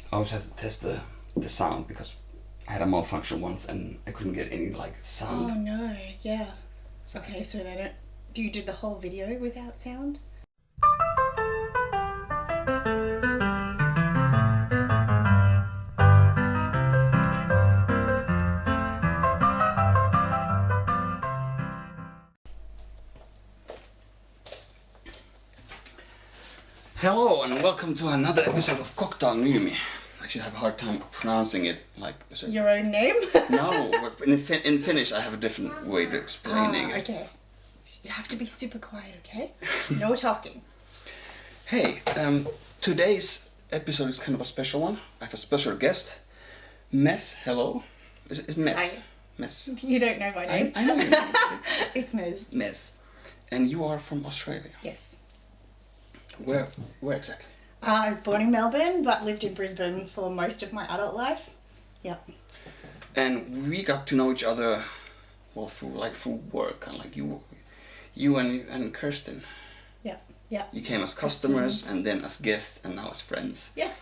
I always had to test the sound because I had a malfunction once and I couldn't get any like sound. Oh no, yeah. Okay, so they don't. You did the whole video without sound? Hello and welcome to another episode of Cocktail Nymi. I actually have a hard time pronouncing it like... Your own name? No, but in Finnish I have a different way of explaining it. Okay. You have to be super quiet, okay? No talking. Hey, today's episode is kind of a special one. I have a special guest. Mess, hello. Is Mess? Hi. Mess. You don't know my name. I know your name. It's Mez. Mess. And you are from Australia. Yes. Where exactly? I was born in Melbourne, but lived in Brisbane for most of my adult life. Yep. And we got to know each other, well, through work, and like you and Kirsten. Yeah. You came as customers, and then as guests, and now as friends. Yes.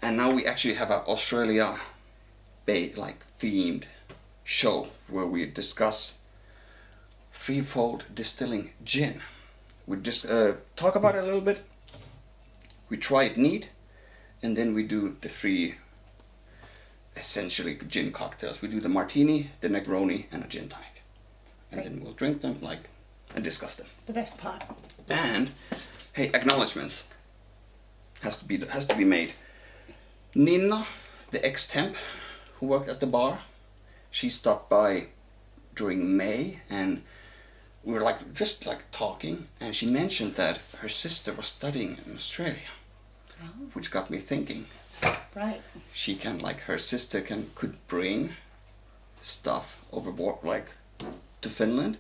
And now we actually have an Australia, themed show where we discuss Threefold Distilling gin. We just talk about it a little bit. We try it neat, and then we do the three essentially gin cocktails. We do the Martini, the Negroni, and a gin tonic, and Great. then we'll drink them and discuss them. The best part. And hey, acknowledgements has to be made. Ninna, the ex-temp who worked at the bar, she stopped by during May, and we were just talking, and she mentioned that her sister was studying in Australia, which got me thinking. Right. She can her sister could bring stuff overboard to Finland,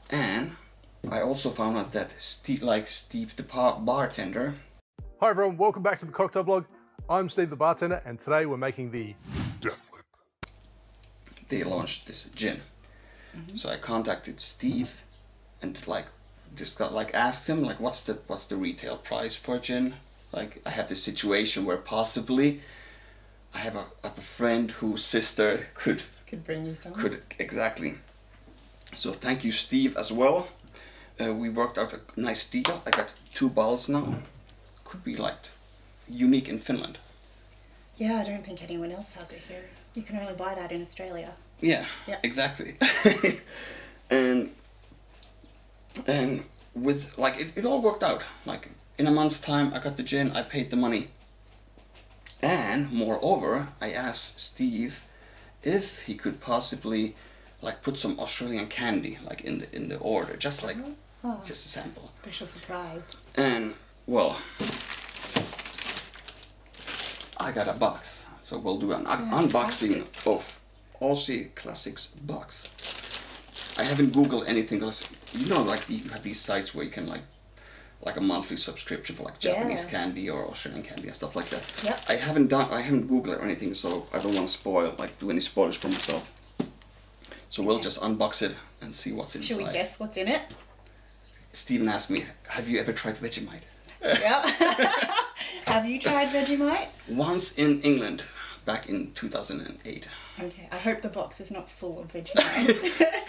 and I also found out that Steve the bartender. Hi everyone, welcome back to the Cocktail Vlog. I'm Steve the bartender, and today we're making the Death Lip. They launched this gin. So I contacted Steve and asked him what's the retail price for a gin. I have this situation where possibly I have a friend whose sister could bring you some. Exactly. So thank you, Steve, as well. We worked out a nice deal. I got 2 bottles now. Could be unique in Finland. Yeah, I don't think anyone else has it here. You can only buy that in Australia. Yeah. Exactly. and with it all worked out. In a month's time I got the gin, I paid the money. And moreover, I asked Steve if he could possibly put some Australian candy in the order, just a sample. Special surprise. And well, I got a box, so we'll do an unboxing of Aussie Classics box. I haven't Googled anything else. You have these sites where you can a monthly subscription for Japanese candy or Australian candy and stuff like that. Yep. I haven't Googled or anything, so I don't want to do any spoilers for myself. So we'll just unbox it and see what's inside. Should we guess what's in it? Steven asked me, have you ever tried Vegemite? Yeah. Have you tried Vegemite? Once in England, back in 2008. Okay, I hope the box is not full of Vegemite.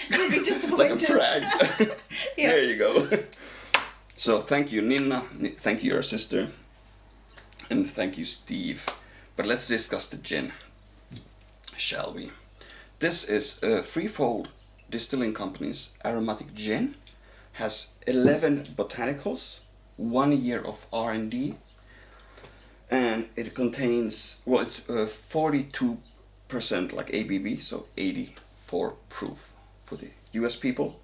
You'll be disappointed. Like a frag. Yeah. There you go. So thank you, Ninna. Thank you, your sister. And thank you, Steve. But let's discuss the gin, shall we? This is Threefold Distilling Company's aromatic gin. Has 11 botanicals, 1 year of R&D, and it contains, it's 42% ABV, so 84 proof for the US people.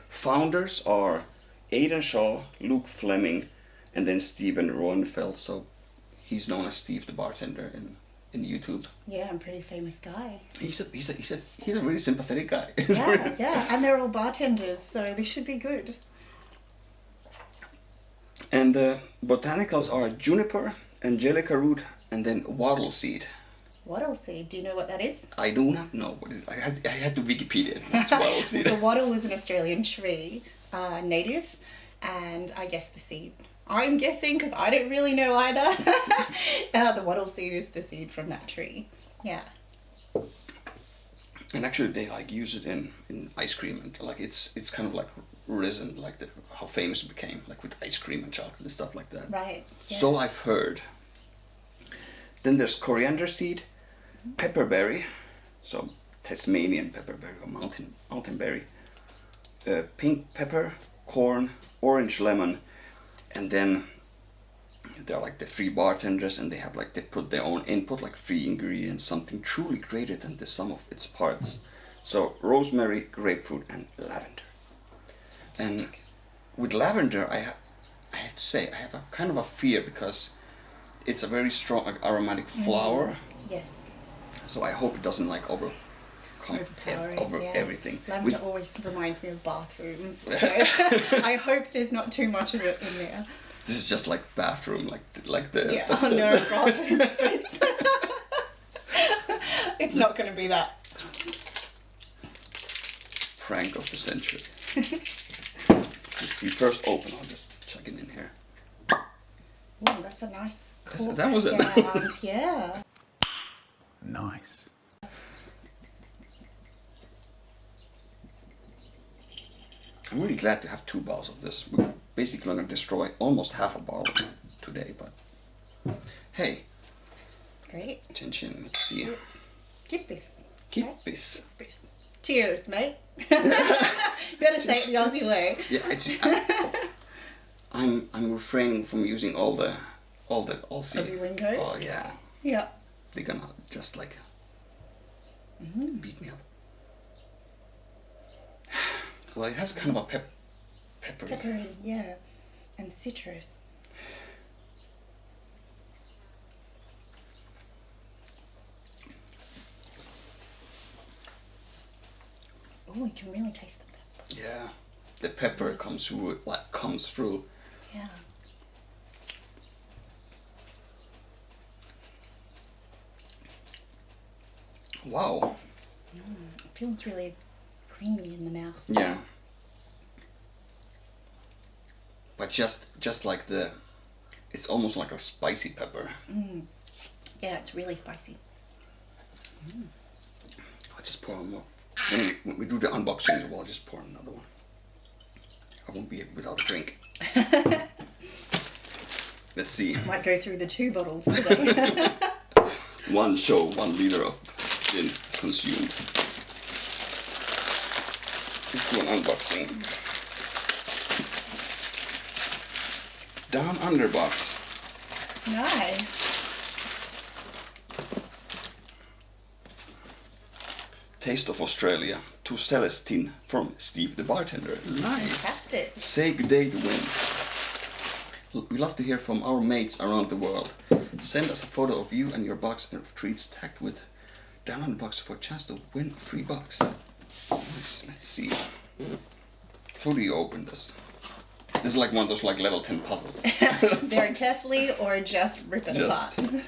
Founders are Aidan Shaw, Luke Fleming, and then Steven Roenfeld, so he's known as Steve the bartender in YouTube. Yeah, I'm a pretty famous guy. He's a really sympathetic guy. Yeah, and they're all bartenders, so they should be good. And the botanicals are juniper, angelica root, and then wattle seed. Wattle seed, do you know what that is? I do not know what it is. I had to Wikipedia it. What's wattle seed? The wattle is an Australian tree, native, and I guess the seed I'm guessing, because I don't really know either. The wattle seed is the seed from that tree. Yeah. And actually, they like use it in ice cream, and like it's kind of like risen, like how famous it became, like with ice cream and chocolate and stuff like that. Right. Yeah. So I've heard. Then there's coriander seed, pepperberry, so Tasmanian pepperberry or mountain berry, pink pepper, corn, orange lemon, and then they're like the three bartenders, and they put their own input, like 3 ingredients, something truly greater than the sum of its parts. So rosemary, grapefruit, and lavender. And with lavender, I have to say I have a kind of a fear, because it's a very strong aromatic flower. Yes. So I hope it doesn't like overcome everything. Lavender always reminds me of bathrooms. So I hope there's not too much of it in there. This is just like bathroom, like the. Yeah. Oh no, bathroom space. It's not going to be that. Prank of the century. Let's see. First open. I'll just chuck it in here. Oh, that's a nice. That was it. Sound. Yeah. Nice. I'm really glad to have 2 bottles of this. We're basically going to destroy almost half a bottle today, but hey. Great. Chin chin. Let's see. Kippis. Kippis. Kippis. Cheers, mate. You gotta say it the Aussie way. Yeah, I'm refraining from using all the Aussie lingo. Oh yeah. Yeah. They're gonna just like beat me up. Well, it has kind of a peppery. Peppery, yeah, and citrus. Oh, you can really taste the pepper. Yeah, the pepper comes through. Yeah. Wow. It feels really creamy in the mouth. Yeah. But just like it's almost like a spicy pepper. Yeah, it's really spicy. I'll just pour one more. When we do the unboxing, I'll just pour another one. I won't be without a drink. Let's see. Might go through the 2 bottles today. 1 liter of gin consumed. Let's do an unboxing. Down Under box. Nice. Taste of Australia to Celestine from Steve the bartender. Nice. Fantastic. Say good day to win. We love to hear from our mates around the world. Send us a photo of you and your box of treats tagged with Down Under box for a chance to win $3. Nice. Let's see. How do you open this? This is like one of those like level 10 puzzles. Very carefully, or just rip it Just. apart.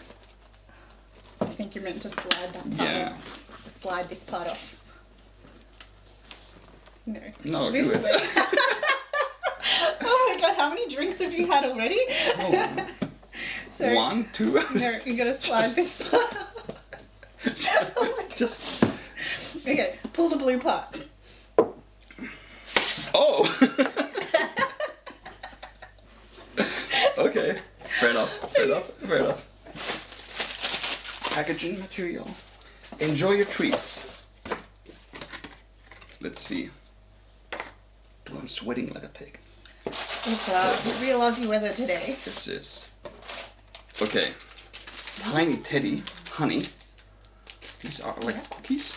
I think you're meant to slide that part off. Slide this part off. No, do it. way. Oh my god, how many drinks have you had already? Oh. So, 1, 2. No, you gotta slide this part off. Oh my god. Just. Okay, pull the blue part. Oh. Okay. Fair enough. Packaging material. Enjoy your treats. Let's see. Dude, I'm sweating like a pig. It's real Aussie weather today. This is. Okay. Tiny Teddy honey. These are like cookies.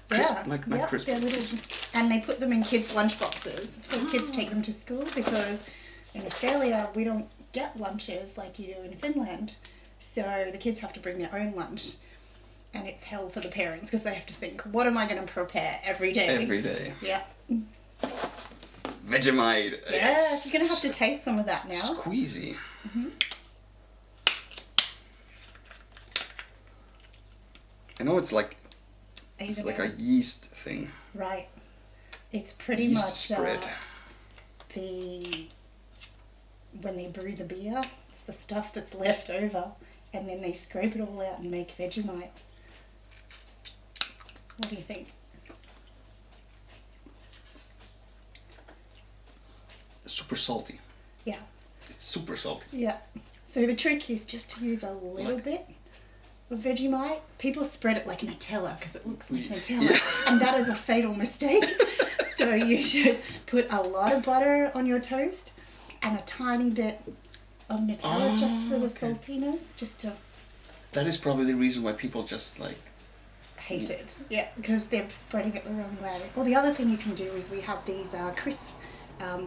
Crisp, like crisp. They're little, and they put them in kids' lunch boxes, so kids take them to school, because in Australia we don't get lunches like you do in Finland, so the kids have to bring their own lunch, and it's hell for the parents because they have to think, what am I going to prepare every day? Every day. Yeah. Vegemite. Yes, you're going to have to taste some of that now. Squeezy. I know it's like a yeast thing. Right. It's pretty Yeast much spread. the when they brew the beer, it's the stuff that's left over, and then they scrape it all out and make Vegemite. What do you think? Super salty. Yeah. It's super salty. Yeah. So the trick is just to use a little bit of Vegemite. People spread it like Nutella because it looks like Nutella, Yeah. and that is a fatal mistake. So you should put a lot of butter on your toast and a tiny bit of Nutella just for the saltiness, just to That is probably the reason why people just like hate it. Yeah, because they're spreading it the wrong way. Or the other thing you can do is we have these crisp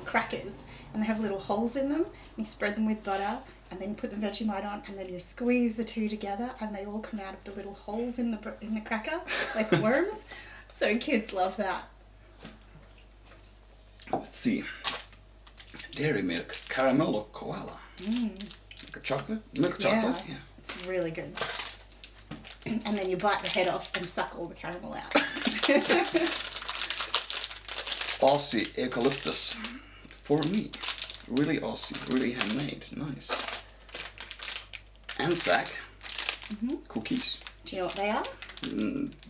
crackers, and they have little holes in them. You spread them with butter, and then put the Vegemite on, and then you squeeze the two together, and they all come out of the little holes in the cracker, like worms. So kids love that. Let's see. Dairy milk, caramel or koala. Like a chocolate? Milk chocolate? Yeah. It's really good. And then you bite the head off and suck all the caramel out. Aussie eucalyptus. For me. Really Aussie, really handmade. Nice. Anzac. Cookies. Do you know what they are?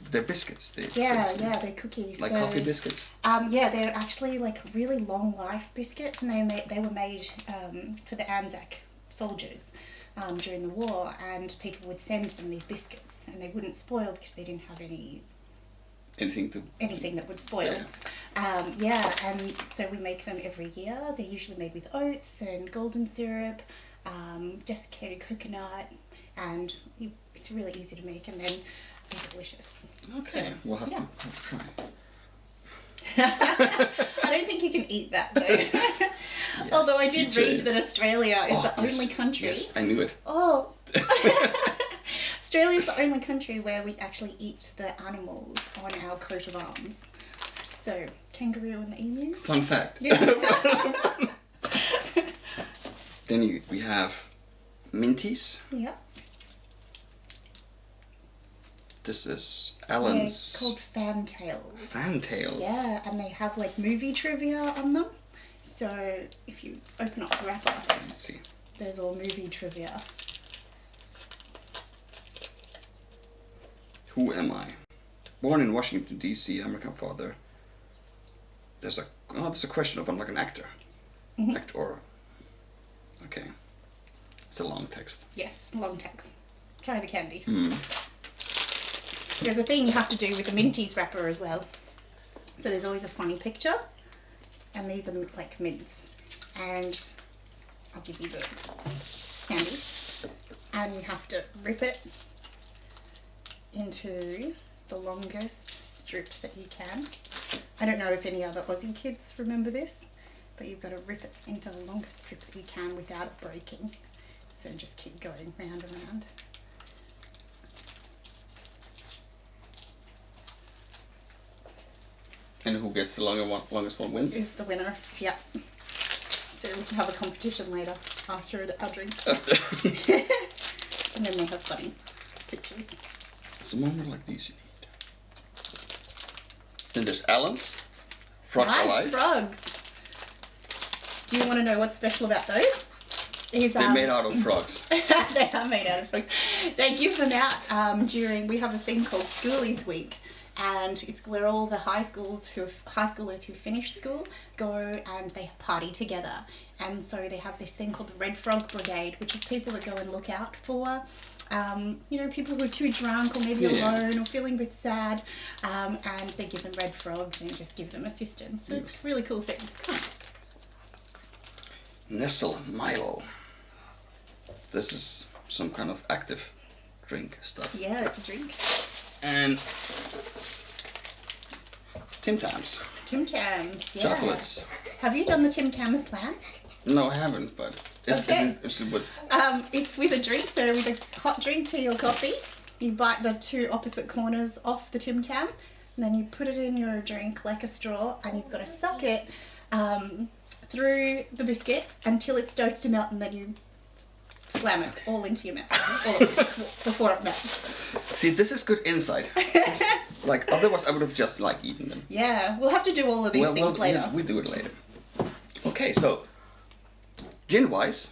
They're biscuits. Yeah, they're cookies. Like coffee biscuits? Yeah, they're actually like really long life biscuits, and they were made for the Anzac soldiers during the war, and people would send them these biscuits, and they wouldn't spoil because they didn't have anything that would spoil. And so we make them every year. They're usually made with oats and golden syrup, desiccated coconut, and it's really easy to make, and then they're delicious. Okay, So, we'll have yeah. to try. I don't think you can eat that though. Although I did read that Australia is the only country. Yes, I knew it. Oh. Australia is the only country where we actually eat the animals on our coat of arms. So, kangaroo and the emu. Fun fact. Yeah. Then we have minties. Yeah. This is Yeah, Alan's it's called fantails. fantails. Yeah, and they have like movie trivia on them. So if you open up the wrapper, Let's see. there's all movie trivia. Who am I? Born in Washington D.C., American father. There's a question of I'm like an actor. Actor. Okay. It's a long text. Yes, long text. Try the candy. Mm. There's a thing you have to do with the Minties wrapper as well. So there's always a funny picture, and these are like mints. And I'll give you the candy, and you have to rip it into the longest strip that you can. I don't know if any other Aussie kids remember this, but you've got to rip it into the longest strip that you can without it breaking. So just keep going round and round. And who gets the longest one wins? Is the winner, yep. So we can have a competition later after our drink. And then they have funny pictures. Some more like these you need. Then there's Alan's. Frogs Nice, Alive. frogs. Do you want to know what's special about those? They're made out of frogs. They are made out of frogs. They give them out we have a thing called Schoolies Week, and it's where all the high schoolers who finish school go and they party together. And so they have this thing called the Red Frog Brigade, which is people that go and look out for people who are too drunk or maybe alone or feeling a bit sad, and they give them red frogs and just give them assistance. So it's a really cool thing. Nestle Milo. This is some kind of active drink stuff. Yeah, it's a drink. And Tim Tams. Tim Tams, yeah. Chocolates. Have you done the Tim Tam slam? No, I haven't, but is it with... It's with a drink, so with a hot drink, tea or coffee, you bite the two opposite corners off the Tim Tam, and then you put it in your drink like a straw, and you've got to suck it through the biscuit until it starts to melt, and then you slam it all into your mouth, all of it, before it melts. See, this is good insight. Like, otherwise I would have just, like, eaten them. Yeah, we'll have to do all of these things later. We do it later. Okay, so Gin-wise,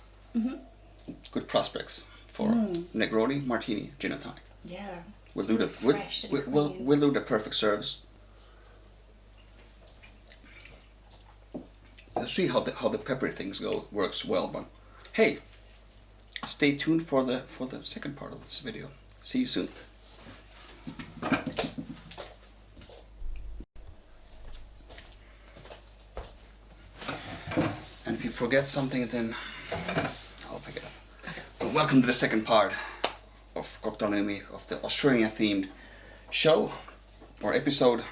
good prospects for Negroni, Martini, Gin and Tonic. Yeah. We'll do the we'll do the perfect serves. Let's see how the peppery things works well. But hey, stay tuned for the second part of this video. See you soon. And if you forget something, then I'll pick it up. But welcome to the second part of Cocktailnumi, of the Australian themed show or episode.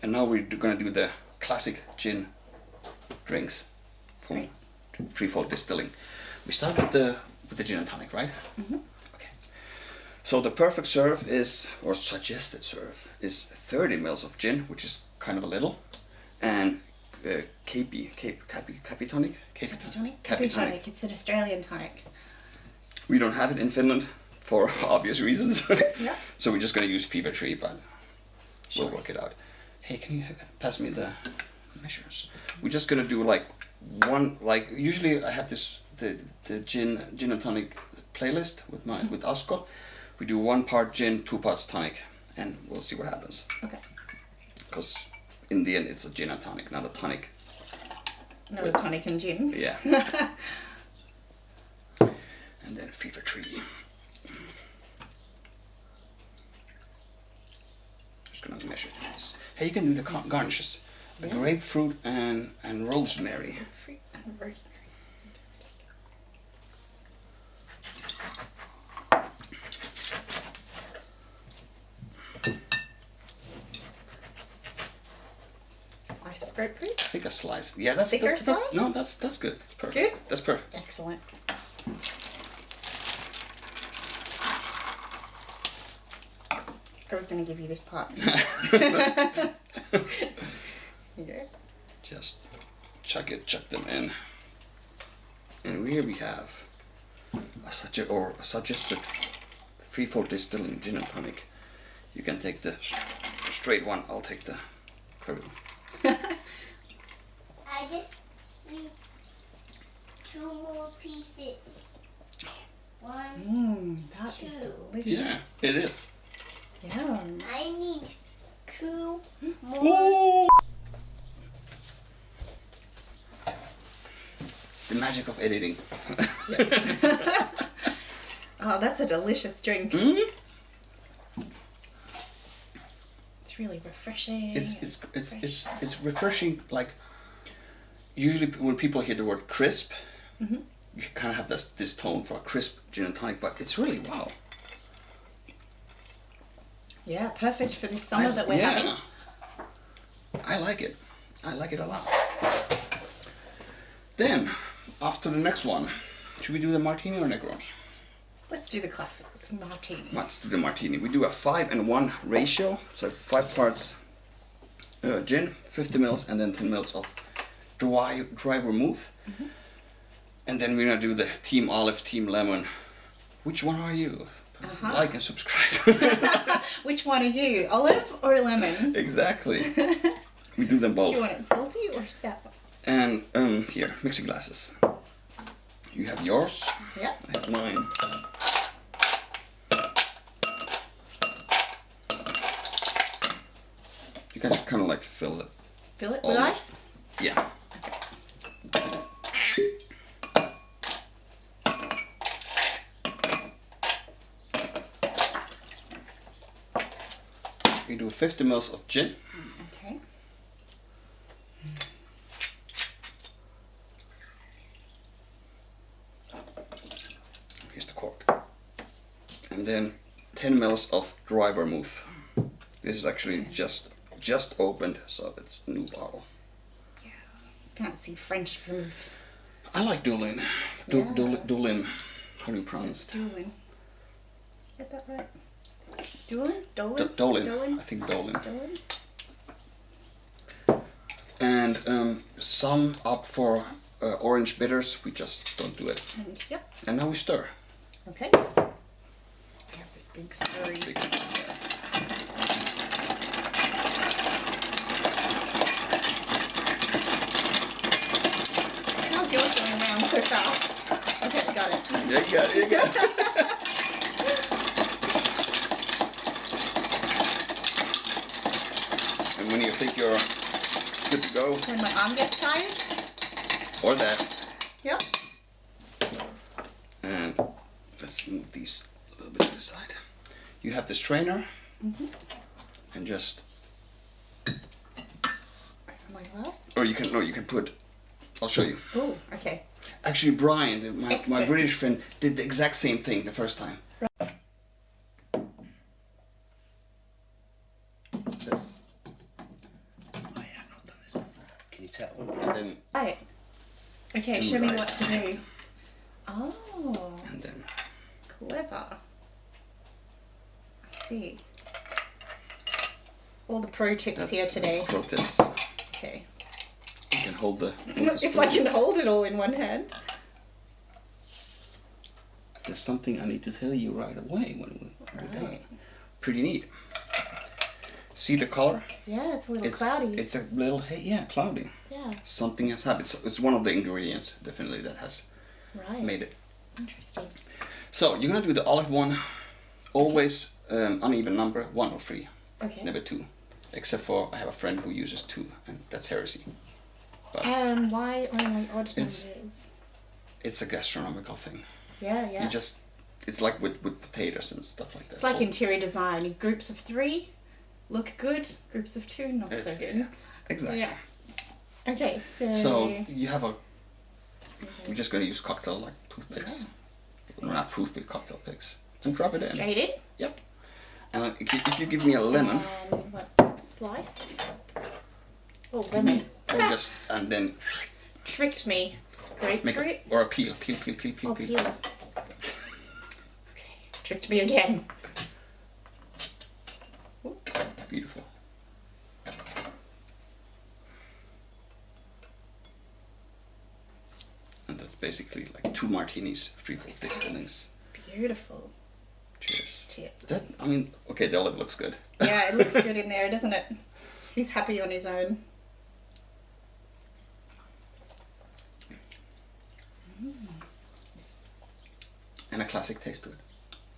And now we're gonna do the classic gin drinks from Threefold Distilling. We start with the gin and tonic, right? Okay. So the perfect serve is, or suggested serve, is 30 ml of gin, which is kind of a little, and Capi tonic. Capi tonic. It's an Australian tonic. We don't have it in Finland for obvious reasons. Yeah. So we're just gonna use Fever Tree, but we'll work it out. Hey, can you pass me the measures? We're just gonna do like one, like usually I have the gin and tonic playlist with Asko. We do 1 part gin, 2 parts tonic, and we'll see what happens. Okay. Because in the end it's a gin and tonic, not a tonic. No, a tonic and gin. Yeah. And then Fever Tree. Just gonna measure this. Hey, you can do the garnishes. The grapefruit and rosemary. Grapefruit and rosemary. Slice of grapefruit. I think a slice. Yeah, that's Bigger slice? No, that's good. That's perfect. Good? That's perfect. Excellent. I was going to give you this part. Okay. Just chuck them in. And here we have a suggested Threefold Distilling gin and tonic. You can take the straight one. I'll take the curvy one. I just need 2 more pieces. 1, That is 2. delicious. Yeah, it is. Yum. I need 2 more. Ooh. The magic of editing. Oh, that's a delicious drink. Mm-hmm. It's really refreshing. It's refreshing. Like usually when people hear the word crisp, you kind of have this tone for a crisp gin and tonic, but it's really wow. Yeah, perfect for this summer that we're having. I like it. I like it a lot. Then, after the next one, should we do the Martini or Negroni? Let's do the classic Martini. Let's do the Martini. We do a 5:1 ratio, so 5 parts gin, 50 ml, and then 10 ml of dry vermouth. And then we're gonna do the Team Olive, Team Lemon. Which one are you? Like and subscribe. Which one are you, olive or lemon? Exactly. We do them both. Do you want it salty or sour? And here, mixing glasses. You have yours. Yep. I have mine. You can kind of like fill it. Fill it with Almost. ice? Yeah. We do 50 ml of gin. Okay. Here's the cork. And then 10 ml of dry vermouth. This is actually just opened, so it's a new bottle. Yeah. Fancy French vermouth. I like Doulin. Doulin. How do you pronounce it? Doulin. Get that right? Doulin? Doulin? Doulin. I think Doulin. Doulin? And some opt for orange bitters. We just don't do it. And yep. And now we stir. Okay. I have this big slurry. Smells is yours going around so fast? Okay, we got it. Yeah, you got it. You got it. And when you think you're good to go, When my arm gets tired. or that, Yep. and let's move these a little bit to the side. You have the strainer, and just, Over my glass. or you can, no, you can put, I'll show you. Oh, okay. Actually, Brian, my Expert. British friend, did the exact same thing the first time. This. I have not done this before. Can you tell? And then, Right. Okay, Do show me right. what to do. Oh, and then. clever. I see. All the pro tips here today. That's pro tips. Okay. You can hold the If I can hold it all in one hand. There's something I need to tell you right away when we're done. Right. Pretty neat. See the color? Yeah, it's a little cloudy. It's a little, yeah, cloudy. Yeah. Something has happened. It's one of the ingredients, definitely, that has Right. made it. Interesting. So you're gonna do the olive one, always uneven number, 1 or 3, Okay. never 2. Except for I have a friend who uses 2, and that's heresy. But Why only odd It's- numbers? it's a gastronomical thing. Yeah, yeah. You just, it's like with potatoes and stuff like that. It's like interior design. Groups of 3 look good. Groups of 2 not so It's- good. yeah, exactly. Yeah. Okay, so. So you have a. We're just gonna use cocktail like toothpicks. Not toothpick, cocktail picks. And drop it in. Straight in. Yep. And if you give me a lemon, And what? Slice. Oh, lemon. or just and then Tricked me. make Grapefruit. a, or a peel. Oh, peel. Okay. Tricked me again. Beautiful. And that's basically like 2 martinis, Threefold Distillings. Beautiful. Cheers. Cheers. That, I mean, okay, the olive looks good. Yeah, it looks good in there, doesn't it? He's happy on his own. And a classic taste to it.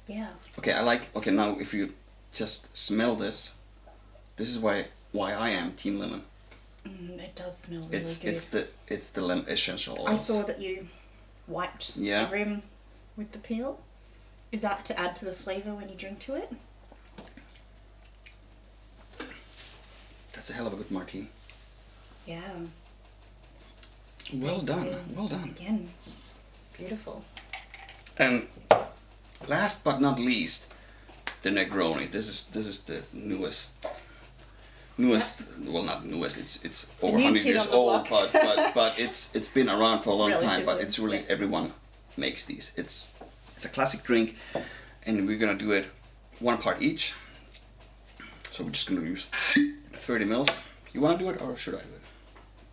Yeah. Okay, okay, now if you just smell this, this is why I am Team Lemon. It does smell really good. It's the lemon essential oils. I saw that you wiped Yeah. the rim with the peel. Is that to add to the flavour when you drink to it? That's a hell of a good martini. Yeah. Well done, Yeah. well done. Again, beautiful. And last but not least, the Negroni. This is the newest. Well, not newest. It's over new 100 kid years on the old, block. but it's been around for a long time. But Relatively, it's really yeah. everyone makes these. It's a classic drink, and we're gonna do it 1 part each. So we're just gonna use 30 mils. You wanna do it, or should I do it?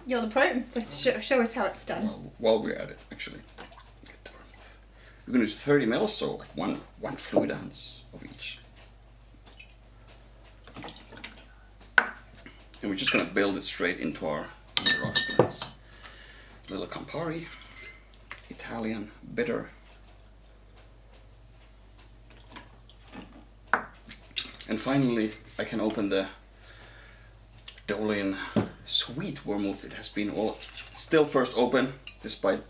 You're the pro. Let's show us how it's done. Well, while we're at it, actually. Get the vermouth. We're gonna use 30 mils, so like one fluid ounce of each. And we're just gonna build it straight into our rocks glass. Little Campari, Italian, bitter. And finally, I can open the Dolin sweet vermouth. It has been still first open, despite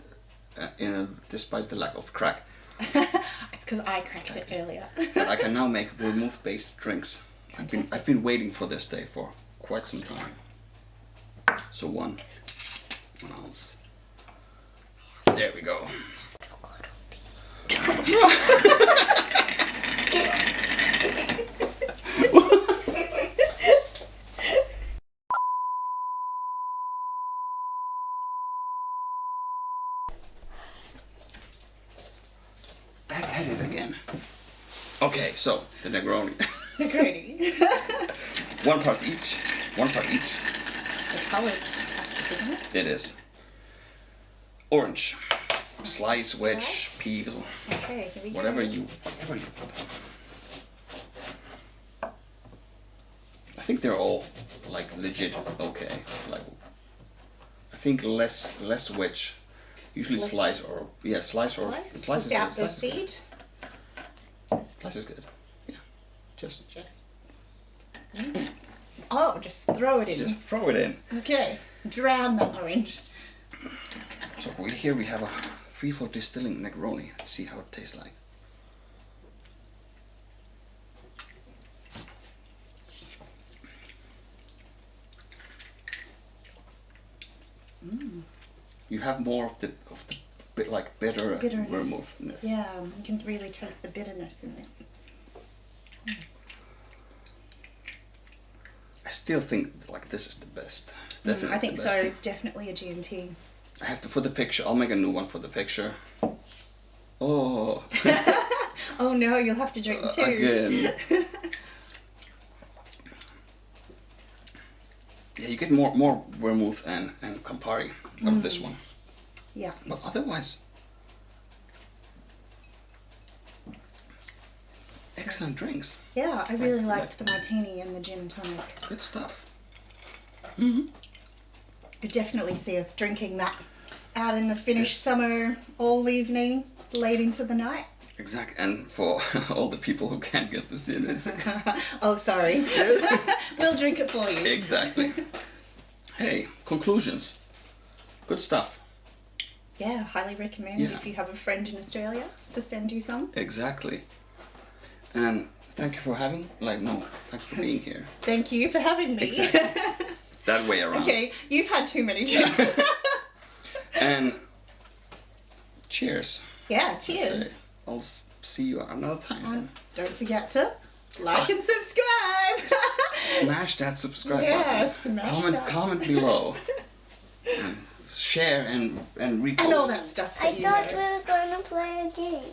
the lack of crack. It's because I cracked it earlier. But I can now make vermouth-based drinks. I've been waiting for this day for quite some time. So one ounce. There we go. Back at it again. Okay, so the Negroni. Negroni. 1 part each. 1 part each. The colour's fantastic, isn't it? It is. Orange. Slice, wedge, Slice? peel, Okay, here we whatever go. you want. I think they're all like legit okay. Like I think less wedge Usually Let's- slice or slice or Slice is out good. the Slice is good. seed. Slice is good. Yeah. Just Oh, just throw it in. throw it in. Okay, drown that orange. So here we have a Threefold Distilling Negroni. Let's see how it tastes like. You have more of the bit like bitter Bitterness. vermouth. Yeah, you can really taste the bitterness in this. I still think like this is the best. Definitely I think the so. best. It's definitely a G&T. I have to for the picture. I'll make a new one for the picture. Oh, Oh no, you'll have to drink two. again. Yeah, you get more vermouth and Campari out of this one. Yeah. But otherwise, excellent drinks. Yeah, I really Like- liked the martini and the gin and tonic. Good stuff. Could definitely see us drinking that out in the Finnish Yes. summer all evening, late into the night. Exactly. And for all the people who can't get this in, it's Oh, sorry. We'll drink it for you. exactly. Hey, conclusions. Good stuff. Yeah, highly recommend Yeah. if you have a friend in Australia to send you some. Exactly. And thank you for thanks for being here. Thank you for having me. Exactly. That way around. Okay, you've had too many drinks. And cheers. Yeah, I'd cheers. say. I'll see you another time. And Then. don't forget to like and subscribe. Smash that subscribe Yeah, button. smash that. Comment below. And share and repost. And all that stuff I that you thought we know. were gonna play a game.